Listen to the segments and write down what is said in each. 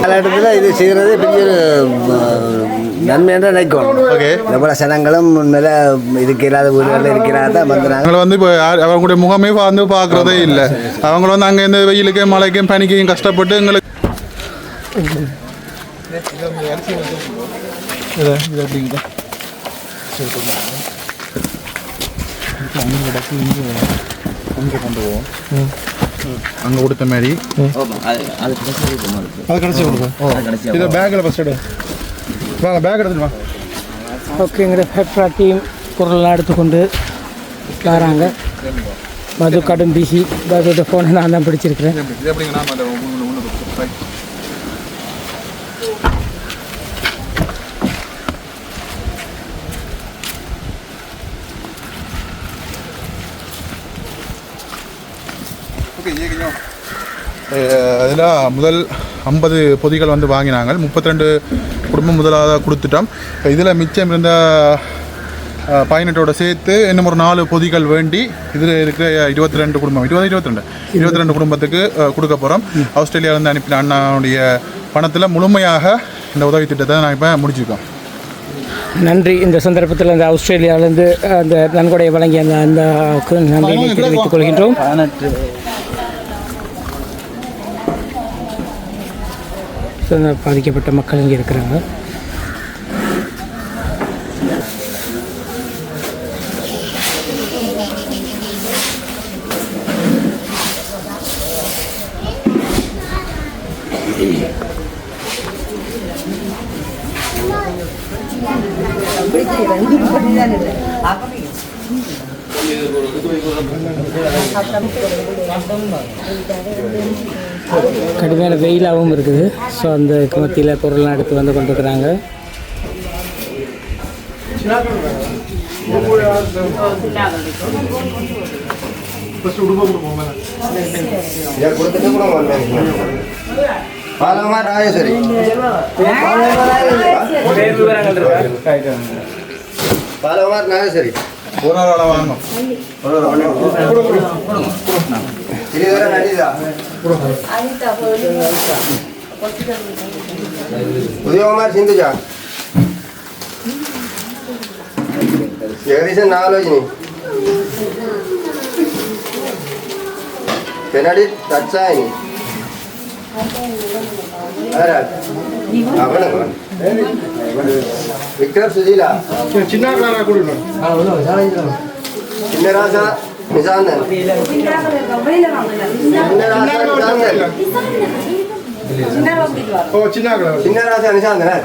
காலகட்டத்தில் இது செய்கிறது பெரிய நன்மை என்று நினைக்கணும். எவ்வளோ சனங்களும் உண்மையில இதுக்கு இல்லாத ஊர்களில் இருக்கிறாங்க தான் வந்துடுறாங்க. அவங்களை வந்து இப்போ அவங்களுடைய முகமே வந்து பார்க்குறதே இல்லை. அவங்க வந்து அங்கே இந்த வெயிலுக்கும் மழைக்கும் பனிக்கையும் கஷ்டப்பட்டு எங்களுக்கு கொண்டு போவோம். அங்கே கொடுத்த மாதிரி அது கடைசி கொடுப்போம். இதை பேக்கில் ஃபஸ்ட் எடு வாங்க, பேக் எடுத்துட்டு வா. ஓகே, எங்களோட ஃபெட்ரா டீம் பொருளெல்லாம் எடுத்துக்கொண்டு வராங்க. மது கடும் பிசி மதுவோட ஃபோனை நான் தான் பிடிச்சிருக்கிறேன். அதில் முதல் 50 பொதிகள் வந்து வாங்கினாங்க. 32 குடும்பம் முதலாக கொடுத்துட்டோம். இதில் மிச்சம் இருந்த 18ஓட சேர்த்து இன்னும் ஒரு 4 பொதிகள் வேண்டி இதில் இருக்கிற 22 குடும்பம் 22 குடும்பத்துக்கு கொடுக்க போகிறோம். ஆஸ்திரேலியாவிலேருந்து அனுப்பின அண்ணாவுடைய பணத்தில் முழுமையாக இந்த உதவி திட்டத்தை நான் இப்போ முடிச்சிருக்கோம். நன்றி. இந்த சந்தர்ப்பத்தில் அந்த ஆஸ்திரேலியாவிலேருந்து அந்த நன்கொடையை வழங்கிய அந்த நன்றியை தெரிவித்துக் கொள்கின்றோம். பாதிக்கப்பட்ட மக்கள் இங்கே இருக்கிறாங்க. கடுமையான வெயிலாகவும் இருக்குது. ஸோ அந்த மத்தியில் பொருள்லாம் எடுத்து வந்து கொண்டிருக்கிறாங்க. ராஜேஸ்வரி நாகேஸ்வரி ఉదయకుమార్ సింధుజ జగదీశన్ నాగలోచిని పెనడి దత్సాయిని విక్టర్ సుజీల చిన్నరాజ నిజాందన్ చిన్నరాజ నిజాందన్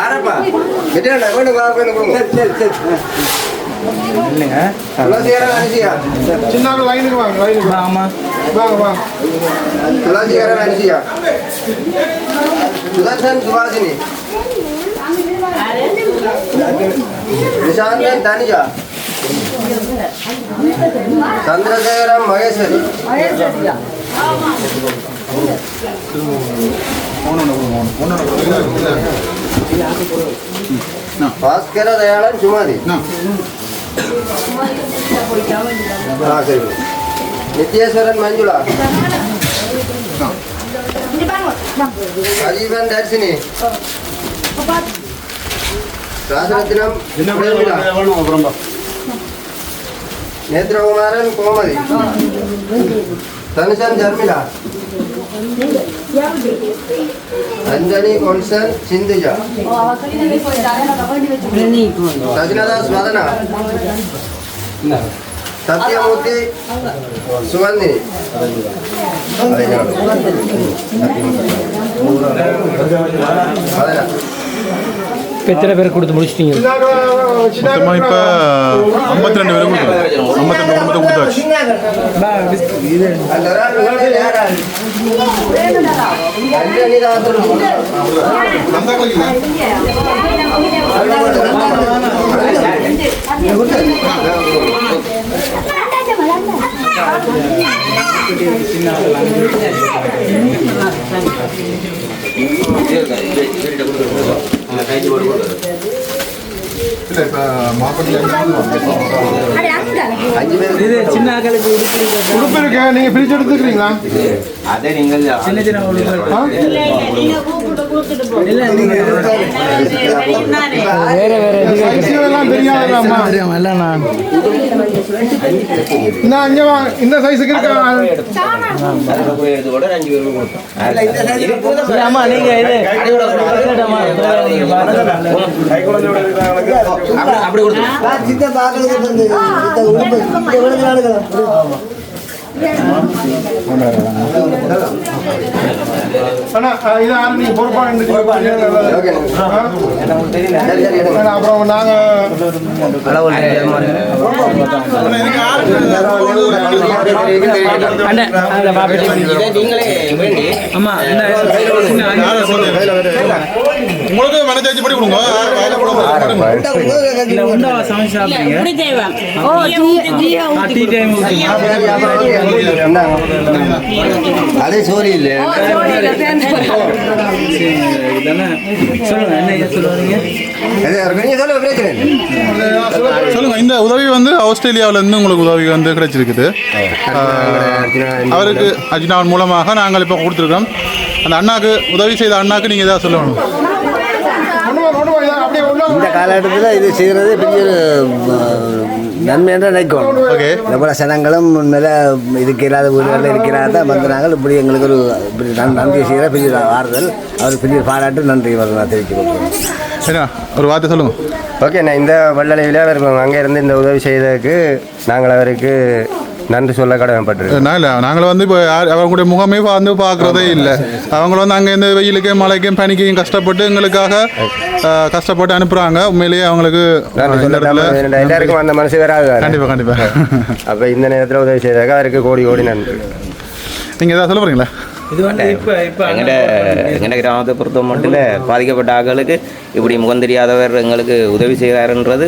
ஆரப்பா வெட்டிடா கொண்டு வா கொண்டு கொடுங்க. சரி சரி இல்லைங்க துளசிகரன் அனுசியா சின்ன லைனுக்கு வாங்க லைனுக்கு ஆமாம் வாங்க வாங்க. துளசிகரன் அனுசியா சுதர்சன் சுபாஷினி நிஷாந்தன் தனிஜா சந்திரசேகரம் மகேஸ்வரி பாஸ்கர தயாளன் சுமாதி நித்யேஸ்வரன் மஞ்சுளா அஜீவன் தர்ஷினி ராசரத்னம் நேத்ரகுமாரன் கோமதி தனுஷன் ஜர்மிளா अंजनी कॉन्सन सिंधुजा सजनादास वदना सत्यमूर्ति सुगंधि எத்தனை பேர் கொடுத்து முடிச்சிட்டீங்க? மொத்தமாக இப்போ 52 பேர் கொடுத்துருவோம். 52 குடும்பத்தை கொடுத்தாச்சு. இல்லை இப்போ இது சின்ன ஆக்களுக்கு உடுப்பு இருக்கு நீங்கள் பிரித்து எடுத்துக்கிறீங்களா அதே நீங்கள் சின்ன சின்ன உடுப்புகள். வேற வேற சைஸ்களெல்லாம் தெரியாதுல்லாமா எல்லாம் நான் இந்த அங்கே இந்த சைஸுக்கு இருக்கா இது கூட 5 பேருக்கு கொடுத்தோம். ஆமா நீங்க இது அப்படி கொடுத்தோம். அண்ணா இது யாரு நீங்கள் பொறுப்பாக அப்புறம் நாங்கள் நீங்களே வேண்டி ஆமா உங்களுக்கு மனசாட்சி படி கொடுங்க உண்டா சமைச்சு சாப்பிடுங்க டீ டைம் அதே சோரி இல்லை சொல்லுங்க என்ன சொல்லுவாங்க சொல்லுங்க. இந்த உதவி வந்து ஆஸ்திரேலியாவில இருந்து உங்களுக்கு உதவி வந்து கிடைச்சிருக்குது. அவருக்கு அஜினாவின் மூலமாக நாங்கள் இப்போ கொடுத்துருக்கோம். அந்த அண்ணாக்கு உதவி செய்த அண்ணாக்கு நீங்கள் ஏதாவது சொல்லணும். இந்த காலகட்டத்தில் இது செய்கிறது பெரிய நன்மை என்று நினைக்கணும். ஓகே. நம்மள சனங்களும் உண்மையில இதுக்கு இல்லாத ஊர்களில் இருக்கிறாங்க வந்து நாங்கள் இப்படி எங்களுக்கு ஒரு நன்றி செய்கிற பெரிய ஆறுதல் அவர் பெரிய பாராட்டு நன்றி நான் தெரிவித்துக் கொள்கிறோம். என்ன ஒரு வார்த்தை சொல்லுங்க. ஓகே, நான் இந்த வெள்ளலையில் அவர் அங்கே இருந்து இந்த உதவி செய்ததுக்கு நாங்கள் அவருக்கு நன்றி சொல்ல கடமைப்பட்டிருக்கோம். நாங்கள் வந்து இப்போ அவங்களுடைய முகமே வந்து பார்க்குறதே இல்லை. அவங்க வந்து அங்கே இந்த வெயிலுக்கும் மழைக்கும் பனிக்கையும் கஷ்டப்பட்டு எங்களுக்காக கஷ்டப்பட்டு அனுப்புகிறாங்க. உண்மையிலேயே அவங்களுக்கு எல்லாருக்கும் அந்த மனசு வராது. கண்டிப்பாக கண்டிப்பாக. அப்போ இந்த நேரத்தில் உதவி செய்ததாக அவருக்கு கோடி கோடி நன்றி. நீங்கள் ஏதாவது சொல்ல போகிறீங்களா? இது வந்து இப்போ எங்கள் கிராமத்தை பொறுத்த மட்டும் பாதிக்கப்பட்ட ஆட்களுக்கு இப்படி முகம் தெரியாதவர் எங்களுக்கு உதவி செய்கிறாருன்றது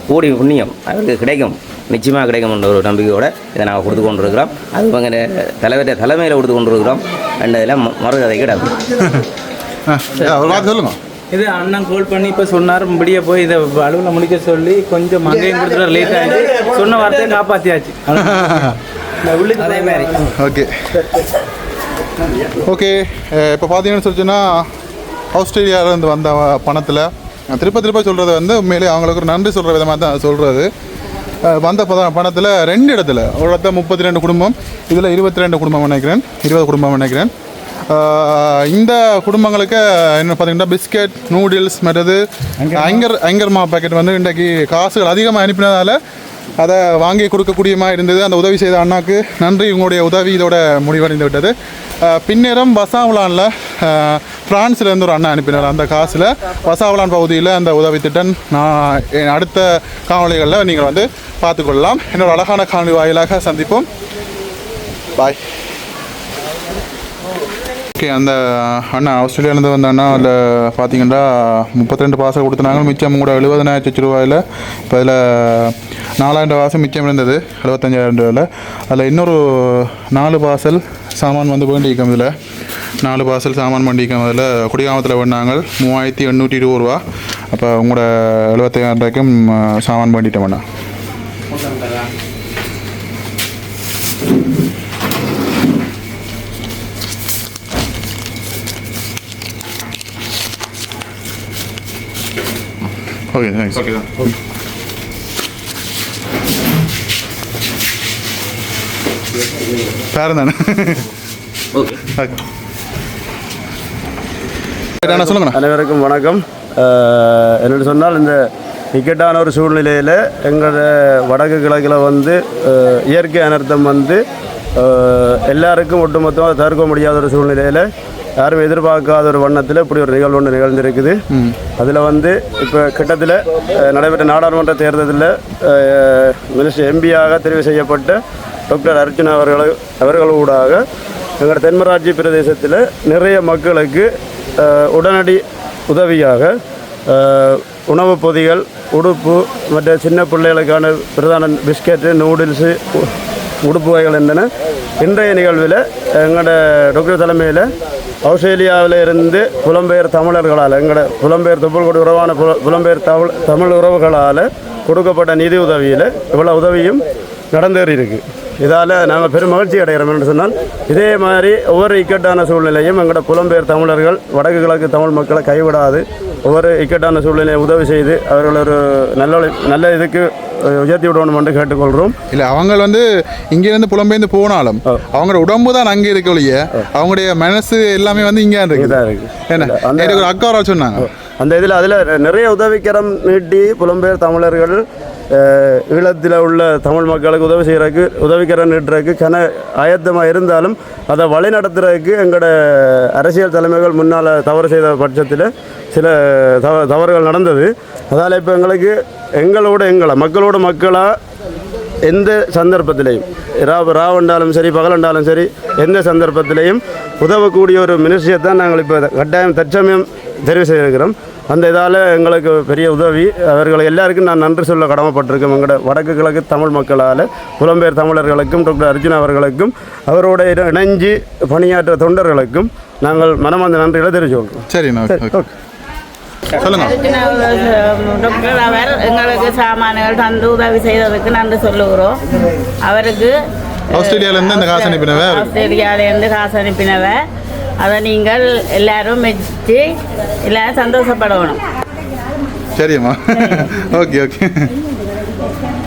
கூடி புண்ணியம் அவருக்கு கிடைக்கும், நிச்சயமாக கிடைக்கும்ன்ற ஒரு நம்பிக்கையோடு இதை நாங்கள் கொடுத்து கொண்டிருக்கிறோம். அது எங்கள் தலைமையில் கொடுத்து கொண்டிருக்கிறோம். ரெண்டு இதில் மறுகதை கிடையாது. ஒரு வார்த்தை சொல்லுங்க. இது அண்ணன் கால் பண்ணி இப்போ சொன்னார் முடிய போய் இதை அலுவலை முடிக்க சொல்லி கொஞ்சம் மங்கையும் கொடுத்துட்டு லேட் ஆகிடுச்சு. சொன்ன வார்த்தையை காப்பாற்றியாச்சு. அதே மாதிரி ஓகே ஓகே. இப்போ பார்த்தீங்கன்னு சொல்லிச்சுன்னா ஆஸ்திரேலியாவிலேருந்து வந்த பணத்தில் திருப்ப சொல்கிறது வந்து உண்மையிலே அவங்களுக்கு ஒரு நன்றி சொல்கிற விதமாக தான் சொல்கிறது. வந்த பணத்தில் 2 இடத்துல ஒரு இடத்துல 32 குடும்பம், இதில் 22 குடும்பம் நினைக்கிறேன், 20 குடும்பம் நினைக்கிறேன். இந்த குடும்பங்களுக்கு என்ன பார்த்தீங்கன்னா பிஸ்கெட், நூடுல்ஸ் மற்றது ஐங்கர்மா பேக்கெட் வந்து இன்றைக்கு காசுகள் அதிகமாக அனுப்பினதால் அதை வாங்கி கொடுக்கக்கூடியமாக இருந்தது. அந்த உதவி செய்த அண்ணாக்கு நன்றி. உங்களுடைய உதவி இதோட முடிவடைந்து விட்டது. பின்னேரம் வசாவுலானில் ஃப்ரான்ஸ்லேருந்து ஒரு அண்ணா அனுப்பினார். அந்த காசில் வசாவுலான் பகுதியில் அந்த உதவி திட்டம் நான் அடுத்த காணொலிகளில் நீங்கள் வந்து பார்த்துக்கொள்ளலாம். இன்னொரு அழகான காணொலி வாயிலாக சந்திப்போம். பாய். ஓகே. அந்த அண்ணா ஆஸ்திரேலியாவிலேருந்து வந்த அண்ணா அதில் பார்த்தீங்கன்னா 32 பார்சல் கொடுத்தாங்க. மிச்சம் கூட 70,000 ரூபாயில். இப்போ அதில் 4,000 பார்சல் மிச்சம் இருந்தது 75,000 ரூபாயில். அதில் இன்னொரு 4 பார்சல் சாமான் வந்து வேண்டிக்கும். இதில் 4 பார்சல் சாமான் வேண்டிக்கும். அதில் குடிகாமத்தில் வேண்டாங்க 3,820 ரூபா. அப்போ உங்களோட 75,000 ரூபாய்க்கும் சாமான் வேண்டிட்டோம் அண்ணா. Okay thanks. ஓகே பேரன் தானே. ஓகே சொல்லுங்கண்ணா. அனைவருக்கும் வணக்கம். என்னென்னு சொன்னால் இந்த இக்கட்டான ஒரு சூழ்நிலையில் எங்களோட வடக்கு கிழக்கில் வந்து இயற்கை அனர்த்தம் வந்து எல்லாருக்கும் ஒட்டுமொத்தமாக தவிர்க்க முடியாத ஒரு சூழ்நிலையில் யாரும் எதிர்பார்க்காத ஒரு வண்ணத்தில் இப்படி ஒரு நிகழ்வு ஒன்று நிகழ்ந்திருக்குது. அதில் வந்து இப்போ கிட்டத்தில் நடைபெற்ற நாடாளுமன்ற தேர்தலில் மினிஸ்டர் எம்பியாக தெரிவு செய்யப்பட்ட டாக்டர் அர்ச்சனா அவர்களூடாக எங்களோட தென்மராட்சி பிரதேசத்தில் நிறைய மக்களுக்கு உடனடி உதவியாக உணவுப் பொதிகள், உடுப்பு மற்ற சின்ன பிள்ளைகளுக்கான பிரதான பிஸ்கெட்டு, நூடுல்ஸு, உடுப்பு வகைகள் என்னென்ன இன்றைய நிகழ்வில் எங்களோட டாக்டர் தலைமையில் ஆஸ்திரேலியாவில் இருந்து புலம்பெயர் தமிழர்களால் எங்களோட புலம்பெயர் தொப்புள்கொடி உறவான புலம்பெயர் தமிழ் உறவுகளால் கொடுக்கப்பட்ட நிதி உதவியில் இவ்வளோ உதவியும் நடந்தேறி இருக்குது. இதால் நாங்கள் பெரும் மகிழ்ச்சி அடைகிறோம் என்று சொன்னால் இதே மாதிரி ஒவ்வொரு இக்கட்டான சூழ்நிலையும் எங்களோட புலம்பெயர் தமிழர்கள் வடக்கு கிழக்கு தமிழ் மக்களை கைவிடாது ஒவ்வொரு இக்கட்டான சூழ்நிலையை உதவி செய்து அவர்கள் ஒரு நல்ல இதுக்கு உயர்த்தி விடணும் என்று கேட்டுக்கொள்கிறோம். இல்லை அவங்க வந்து இங்கேருந்து புலம்பெயர்ந்து போனாலும் அவங்களோட உடம்பு தான் அங்கே இருக்க ஒழிய அவங்களுடைய மனசு எல்லாமே வந்து இங்கே இருக்கு. என்ன ஒரு அக்கா சொன்னாங்க அந்த அதில் நிறைய உதவிக்கரம் நீட்டி புலம்பெயர் தமிழர்கள் ஈழத்தில் உள்ள தமிழ் மக்களுக்கு உதவி செய்கிறதுக்கு உதவிக்கரம் நீட்டுறதுக்கு ஆயத்தமாக இருந்தாலும் அதை வழி நடத்துறதுக்கு எங்களோட அரசியல் தலைமைகள் முன்னால் தவறு செய்த பட்சத்தில் சில தவறுகள் நடந்தது. அதால் இப்போ எங்களுக்கு மக்களோட மக்களாக எந்த சந்தர்ப்பத்திலையும் ராவண்டாலும் சரி பகலண்டாலும் சரி எந்த சந்தர்ப்பத்திலையும் உதவக்கூடிய ஒரு மினிஸ்ட்ரியை நாங்கள் இப்போ கட்டாயம் தற்சமயம் தெரிவு செய்திருக்கிறோம். அந்த இதால் எங்களுக்கு பெரிய உதவி அவர்கள் எல்லாருக்கும் நான் நன்றி சொல்ல கடமைப்பட்டிருக்கேன். எங்களோட வடக்கு கிழக்கு தமிழ் மக்களால் புலம்பெயர் தமிழர்களுக்கும் டாக்டர் அர்ஜுனா அவர்களுக்கும் அவரோட இணைஞ்சு பணியாற்ற தொண்டர்களுக்கும் நாங்கள் மனமார்ந்த நன்றிகளை தெரிவிச்சுக்கொள்கிறோம். சரி, டாக்டர் அவர் எங்களுக்கு சாமான்கள் தந்து உதவி செய்ததுக்கு நன்றி சொல்லுகிறோம். அவருக்கு ஆஸ்திரேலியாவிலேருந்து காசு அனுப்பினவர் அதை நீங்கள் எல்லாரும் மெச்சு எல்லாரும் சந்தோஷப்படணும். சரிம்மா. ஓகே.